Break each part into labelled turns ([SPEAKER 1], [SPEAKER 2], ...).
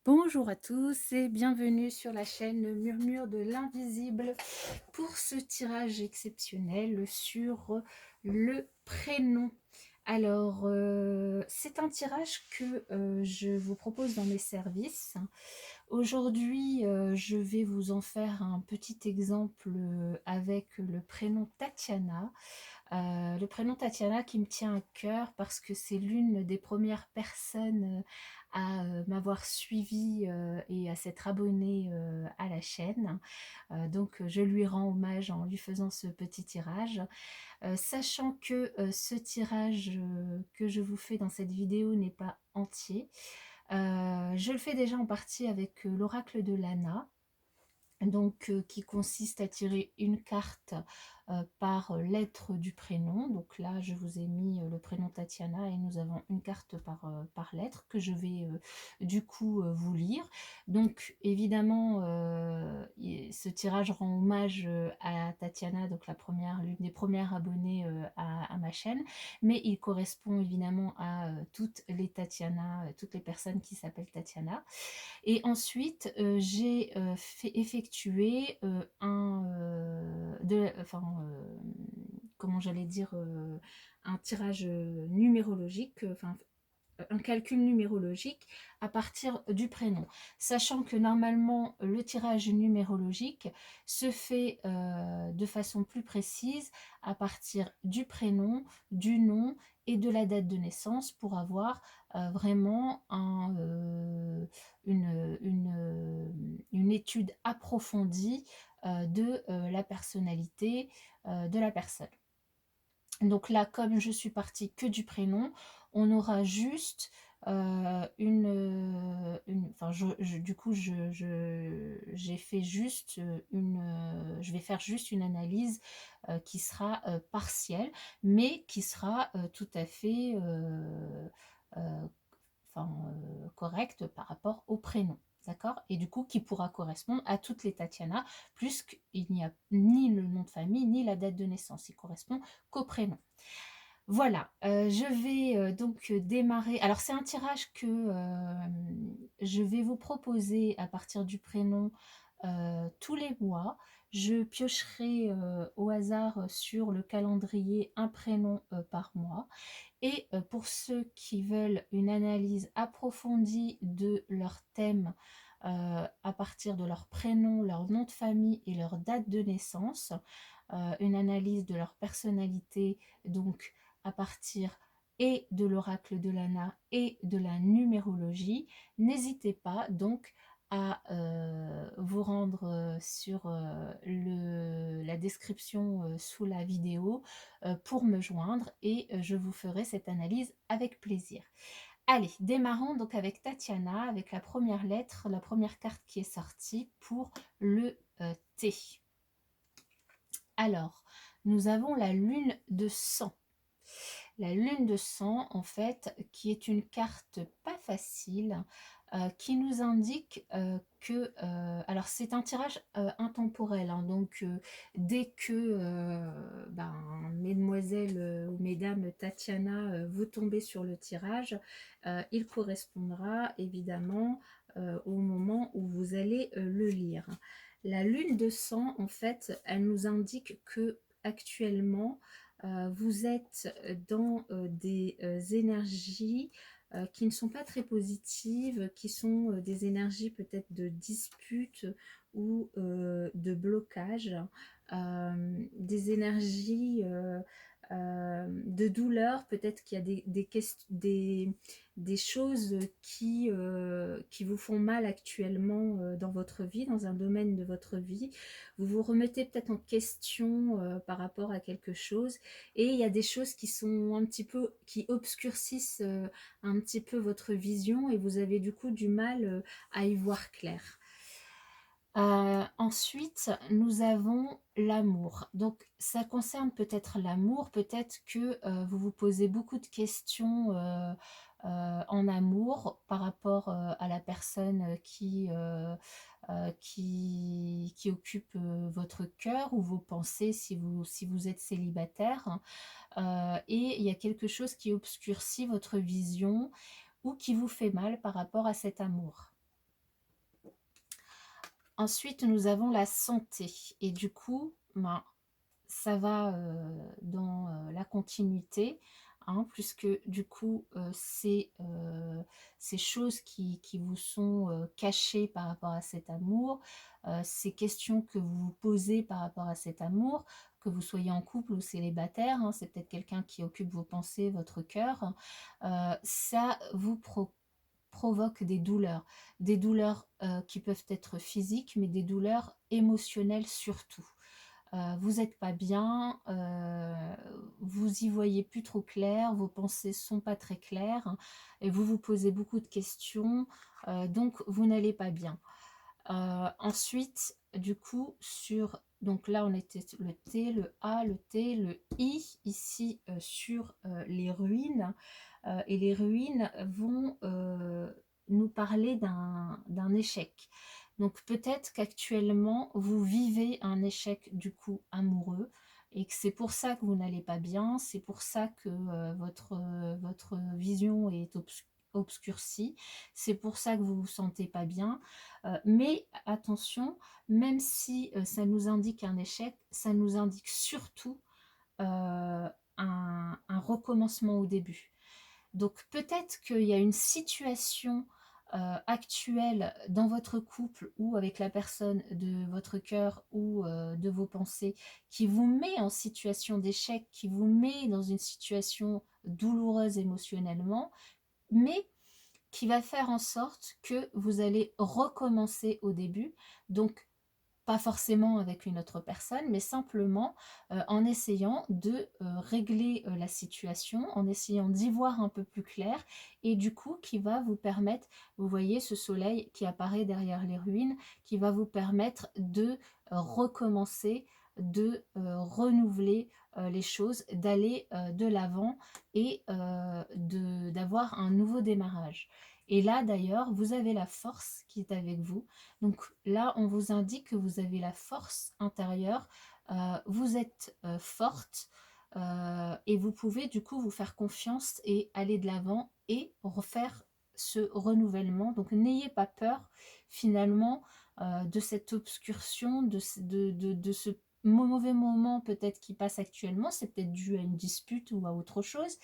[SPEAKER 1] Bonjour à tous et bienvenue sur la chaîne Murmure de l'Invisible pour ce tirage exceptionnel sur le prénom. Alors, c'est un tirage que je vous propose dans mes services. Aujourd'hui, je vais vous en faire un petit exemple avec le prénom Tatiana. Le prénom Tatiana qui me tient à cœur parce que c'est l'une des premières personnes à m'avoir suivi et à s'être abonnée à la chaîne. Donc je lui rends hommage en lui faisant ce petit tirage. Sachant que ce tirage que je vous fais dans cette vidéo n'est pas entier. Je le fais déjà en partie avec l'oracle de Lana, donc qui consiste à tirer une carte par lettre du prénom. Donc là, je vous ai mis le prénom Tatiana et nous avons une carte par lettre que je vais du coup vous lire. Donc évidemment, ce tirage rend hommage à Tatiana, donc l'une des premières abonnées à ma chaîne, mais il correspond évidemment à toutes les Tatiana, toutes les personnes qui s'appellent Tatiana. Et ensuite, j'ai fait effectuer comment j'allais dire, un tirage numérologique, enfin un calcul numérologique à partir du prénom. Sachant que normalement, le tirage numérologique se fait de façon plus précise à partir du prénom, du nom et de la date de naissance pour avoir vraiment une étude approfondie de la personnalité de la personne. Donc là, comme je suis partie que du prénom, on aura juste enfin, du coup, j'ai fait juste je vais faire juste une analyse qui sera partielle, mais qui sera tout à fait euh, correcte par rapport au prénom. D'accord? Et du coup, qui pourra correspondre à toutes les Tatiana, puisqu'il n'y a ni le nom de famille, ni la date de naissance. Il correspond qu'au prénom. Voilà, je vais donc démarrer. Alors, c'est un tirage que je vais vous proposer à partir du prénom tous les mois. Je piocherai au hasard sur le calendrier un prénom par mois. Et pour ceux qui veulent une analyse approfondie de leur thème à partir de leur prénom, leur nom de famille et leur date de naissance, une analyse de leur personnalité, donc à partir et de l'oracle de Lana et de la numérologie, n'hésitez pas donc à vous rendre sur la description sous la vidéo pour me joindre et je vous ferai cette analyse avec plaisir. Allez, démarrons donc avec Tatiana, avec la première lettre, la première carte qui est sortie pour le T. Alors, nous avons la lune de sang. La lune de sang, en fait, qui est une carte pas facile, qui nous indique que... alors, c'est un tirage intemporel, hein, donc dès que, mesdemoiselles ou mesdames Tatiana, vous tombez sur le tirage, il correspondra évidemment au moment où vous allez le lire. La lune de sang, en fait, elle nous indique que actuellement, vous êtes dans des énergies qui ne sont pas très positives, qui sont des énergies peut-être de dispute ou de blocage, des énergies de douleur, peut-être qu'il y a des choses qui vous font mal actuellement dans votre vie, dans un domaine de votre vie. Vous vous remettez peut-être en question par rapport à quelque chose et il y a des choses qui sont un petit peu, qui obscurcissent un petit peu votre vision et vous avez du coup du mal à y voir clair. Ensuite, nous avons l'amour. Donc, ça concerne peut-être l'amour, peut-être que vous vous posez beaucoup de questions en amour par rapport à la personne qui occupe votre cœur ou vos pensées si vous êtes célibataire. Et il y a quelque chose qui obscurcit votre vision ou qui vous fait mal par rapport à cet amour. Ensuite, nous avons la santé et du coup, ben, ça va, dans, la continuité, hein, puisque du coup, ces choses qui vous sont, cachées par rapport à cet amour, ces questions que vous vous posez par rapport à cet amour, que vous soyez en couple ou célibataire, hein, c'est peut-être quelqu'un qui occupe vos pensées, votre cœur, ça vous provoque des douleurs, qui peuvent être physiques, mais des douleurs émotionnelles surtout. Vous êtes pas bien, vous y voyez plus trop clair, vos pensées sont pas très claires, hein, et vous vous posez beaucoup de questions, donc vous n'allez pas bien. Ensuite, du coup, donc là on était le T, le A, le T, le I, ici, sur, les ruines, et les ruines vont, nous parler d'un échec. Donc peut-être qu'actuellement, vous vivez un échec du coup amoureux et que c'est pour ça que vous n'allez pas bien, c'est pour ça que votre vision est obscurcie, c'est pour ça que vous vous sentez pas bien. Mais attention, même si ça nous indique un échec, ça nous indique surtout un recommencement au début. Donc peut-être qu'il y a une situation actuelle dans votre couple ou avec la personne de votre cœur ou de vos pensées qui vous met en situation d'échec, qui vous met dans une situation douloureuse émotionnellement, mais qui va faire en sorte que vous allez recommencer au début. Donc pas forcément avec une autre personne, mais simplement en essayant de régler la situation, en essayant d'y voir un peu plus clair, et du coup qui va vous permettre, vous voyez ce soleil qui apparaît derrière les ruines, qui va vous permettre de recommencer, de renouveler les choses, d'aller de l'avant et d'avoir un nouveau démarrage. Et là d'ailleurs, vous avez la force qui est avec vous. Donc là, on vous indique que vous avez la force intérieure, vous êtes forte et vous pouvez du coup vous faire confiance et aller de l'avant et refaire ce renouvellement. Donc n'ayez pas peur finalement de cette obscursion, de ce mauvais moment peut-être qui passe actuellement, c'est peut-être dû à une dispute ou à autre chose.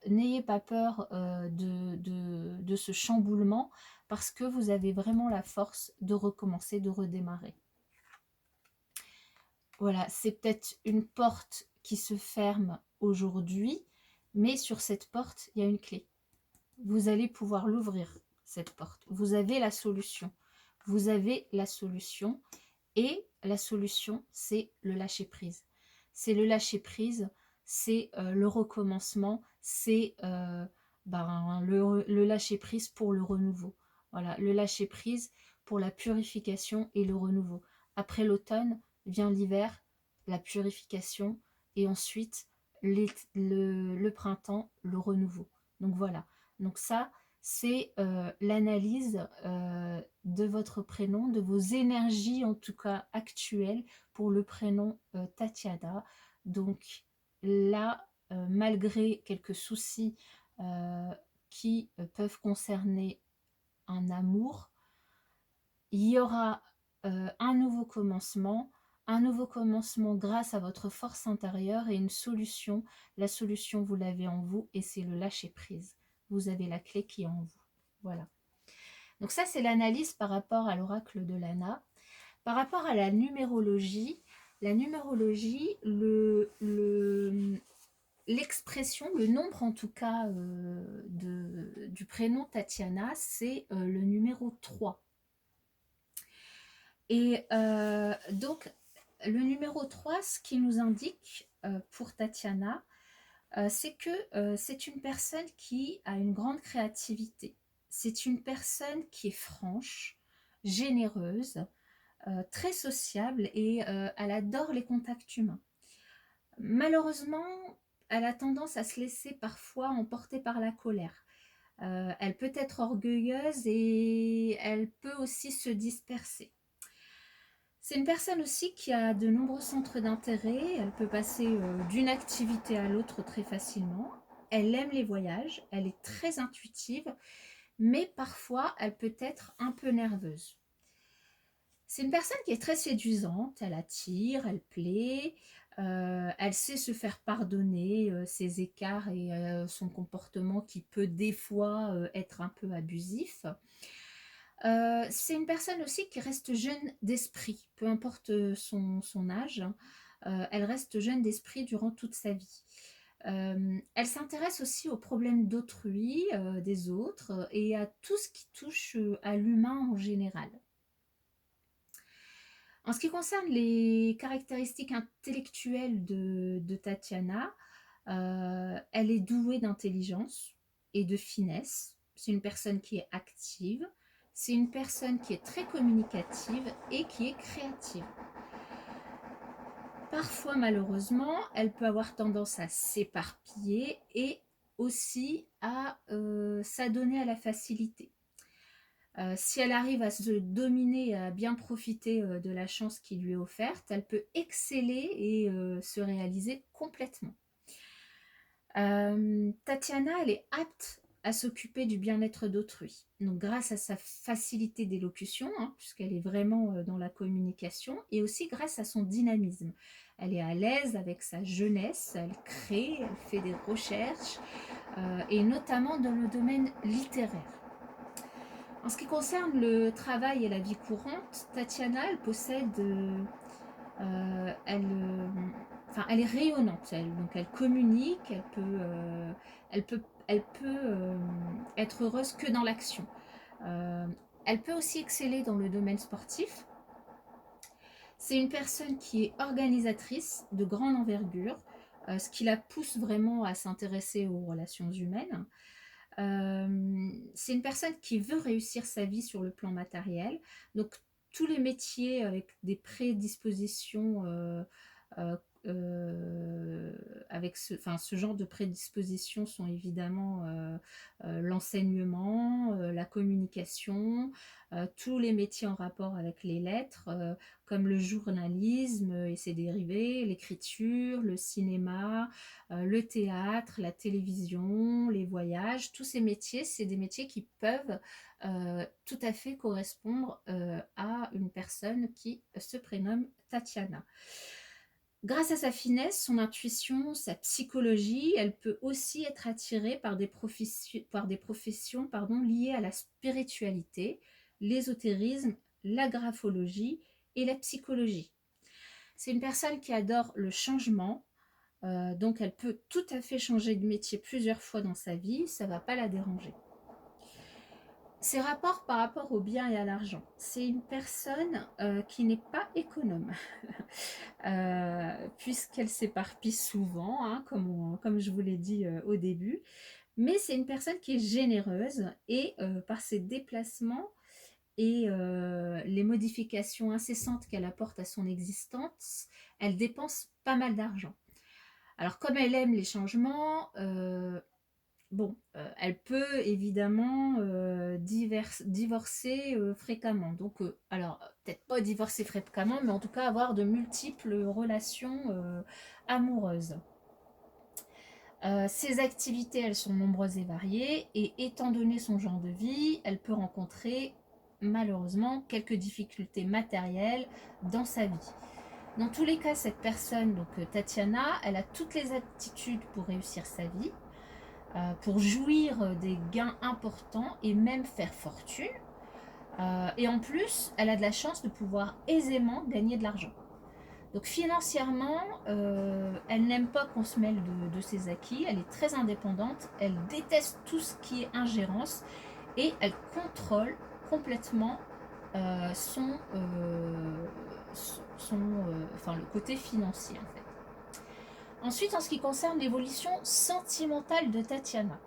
[SPEAKER 1] N'ayez pas peur de ce chamboulement parce que vous avez vraiment la force de recommencer, de redémarrer. Voilà, c'est peut-être une porte qui se ferme aujourd'hui, mais sur cette porte, il y a une clé. Vous allez pouvoir l'ouvrir, cette porte. Vous avez la solution. Vous avez la solution. Et la solution, c'est le lâcher-prise. C'est le lâcher-prise, c'est le recommencement, c'est le lâcher-prise pour le renouveau. Voilà, le lâcher-prise pour la purification et le renouveau. Après l'automne vient l'hiver, la purification, et ensuite le printemps, le renouveau. Donc voilà, donc ça, c'est l'analyse de votre prénom, de vos énergies en tout cas actuelles pour le prénom Tatiana. Donc là, malgré quelques soucis qui peuvent concerner un amour, il y aura un nouveau commencement grâce à votre force intérieure et une solution. La solution, vous l'avez en vous et c'est le lâcher-prise. Vous avez la clé qui est en vous. Voilà. Donc ça, c'est l'analyse par rapport à l'oracle de Lana. Par rapport à la numérologie, l'expression, le nombre en tout cas du prénom Tatiana, c'est le numéro 3. Et donc, le numéro 3, ce qui nous indique pour Tatiana, c'est que c'est une personne qui a une grande créativité. C'est une personne qui est franche, généreuse, très sociable et elle adore les contacts humains. Malheureusement, elle a tendance à se laisser parfois emporter par la colère. Elle peut être orgueilleuse et elle peut aussi se disperser. C'est une personne aussi qui a de nombreux centres d'intérêt. Elle peut passer d'une activité à l'autre très facilement. Elle aime les voyages, elle est très intuitive, mais parfois elle peut être un peu nerveuse. C'est une personne qui est très séduisante, elle attire, elle plaît, elle sait se faire pardonner, ses écarts et son comportement qui peut des fois, être un peu abusif. C'est une personne aussi qui reste jeune d'esprit, peu importe, son âge, hein, elle reste jeune d'esprit durant toute sa vie. Elle s'intéresse aussi aux problèmes d'autrui, des autres, et à tout ce qui touche, à l'humain en général. En ce qui concerne les caractéristiques intellectuelles de Tatiana, elle est douée d'intelligence et de finesse. C'est une personne qui est active. C'est une personne qui est très communicative et qui est créative. Parfois, malheureusement, elle peut avoir tendance à s'éparpiller et aussi à s'adonner à la facilité. Si elle arrive à se dominer et à bien profiter de la chance qui lui est offerte, elle peut exceller et se réaliser complètement. Tatiana, elle est apte à s'occuper du bien-être d'autrui. Donc, grâce à sa facilité d'élocution, hein, puisqu'elle est vraiment dans la communication, et aussi grâce à son dynamisme. Elle est à l'aise avec sa jeunesse, elle crée, elle fait des recherches, et notamment dans le domaine littéraire. En ce qui concerne le travail et la vie courante, Tatiana, elle possède, elle est rayonnante, donc elle communique, elle peut être heureuse que dans l'action. Euh, Elle peut aussi exceller dans le domaine sportif. C'est une personne qui est organisatrice de grande envergure, ce qui la pousse vraiment à s'intéresser aux relations humaines. C'est une personne qui veut réussir sa vie sur le plan matériel. Donc, tous les métiers avec des prédispositions, euh, euh, avec ce genre de prédispositions sont évidemment l'enseignement, la communication, tous les métiers en rapport avec les lettres, comme le journalisme et ses dérivés, l'écriture, le cinéma, le théâtre, la télévision, les voyages. Tous ces métiers, c'est des métiers qui peuvent tout à fait correspondre à une personne qui se prénomme Tatiana. Grâce à sa finesse, son intuition, sa psychologie, elle peut aussi être attirée par des professions liées à la spiritualité, l'ésotérisme, la graphologie et la psychologie. C'est une personne qui adore le changement, donc elle peut tout à fait changer de métier plusieurs fois dans sa vie, ça ne va pas la déranger. Ses rapports par rapport au bien et à l'argent. C'est une personne qui n'est pas économe, puisqu'elle s'éparpille souvent, hein, comme je vous l'ai dit au début. Mais c'est une personne qui est généreuse et par ses déplacements et les modifications incessantes qu'elle apporte à son existence, elle dépense pas mal d'argent. Alors comme elle aime les changements, elle peut évidemment divorcer fréquemment. Donc, alors, peut-être pas divorcer fréquemment, mais en tout cas avoir de multiples relations amoureuses. Ses activités, elles sont nombreuses et variées, et étant donné son genre de vie, elle peut rencontrer malheureusement quelques difficultés matérielles dans sa vie. Dans tous les cas, cette personne, donc Tatiana, elle a toutes les aptitudes pour réussir sa vie, pour jouir des gains importants et même faire fortune. Et en plus, elle a de la chance de pouvoir aisément gagner de l'argent. Donc financièrement, elle n'aime pas qu'on se mêle de ses acquis, elle est très indépendante, elle déteste tout ce qui est ingérence et elle contrôle complètement le côté financier en fait. Ensuite, en ce qui concerne l'évolution sentimentale de Tatiana.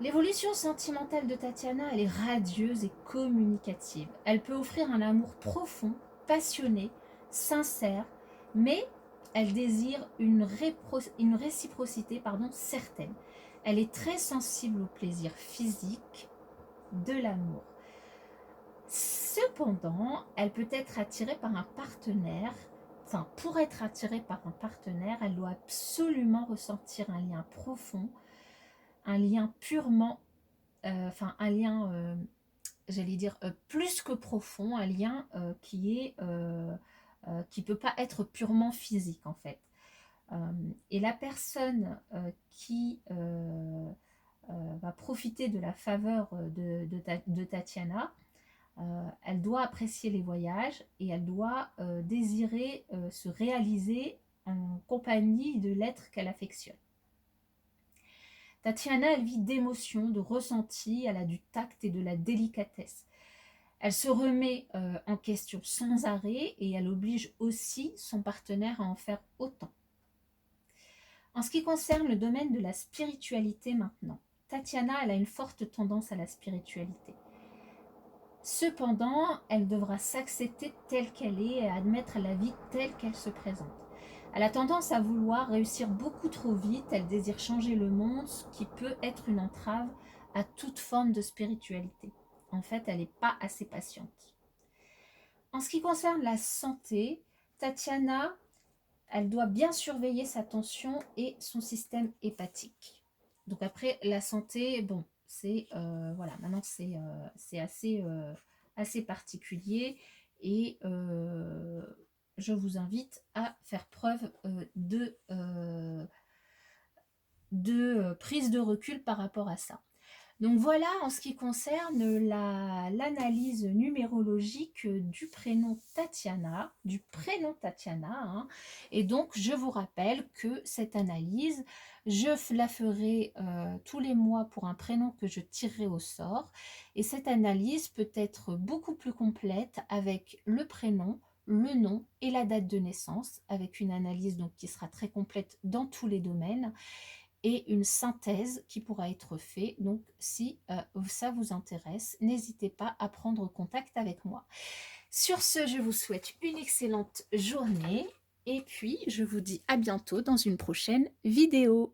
[SPEAKER 1] L'évolution sentimentale de Tatiana, elle est radieuse et communicative. Elle peut offrir un amour profond, passionné, sincère, mais elle désire une réciprocité certaine. Elle est très sensible au plaisir physique de l'amour. Cependant, elle peut être attirée par un partenaire. Enfin, pour être attirée par un partenaire, elle doit absolument ressentir un lien profond, un lien purement, un lien j'allais dire, plus que profond, un lien qui peut pas être purement physique en fait. Et la personne qui va profiter de la faveur de Tatiana, elle doit apprécier les voyages et elle doit désirer se réaliser en compagnie de l'être qu'elle affectionne. Tatiana, elle vit d'émotions, de ressentis, elle a du tact et de la délicatesse. Elle se remet en question sans arrêt et elle oblige aussi son partenaire à en faire autant. En ce qui concerne le domaine de la spiritualité maintenant, Tatiana, elle a une forte tendance à la spiritualité. Cependant, elle devra s'accepter telle qu'elle est et admettre la vie telle qu'elle se présente. Elle a tendance à vouloir réussir beaucoup trop vite, elle désire changer le monde, ce qui peut être une entrave à toute forme de spiritualité. En fait, elle n'est pas assez patiente. En ce qui concerne la santé, Tatiana, elle doit bien surveiller sa tension et son système hépatique. Donc après, la santé, bon, c'est voilà, maintenant c'est assez particulier et je vous invite à faire preuve de prise de recul par rapport à ça. Donc voilà en ce qui concerne l'analyse numérologique du prénom Tatiana, hein. Et donc je vous rappelle que cette analyse, je la ferai tous les mois pour un prénom que je tirerai au sort. Et cette analyse peut être beaucoup plus complète avec le prénom, le nom et la date de naissance, avec une analyse donc qui sera très complète dans tous les domaines et une synthèse qui pourra être faite. Donc, si ça vous intéresse, n'hésitez pas à prendre contact avec moi. Sur ce, je vous souhaite une excellente journée et puis je vous dis à bientôt dans une prochaine vidéo.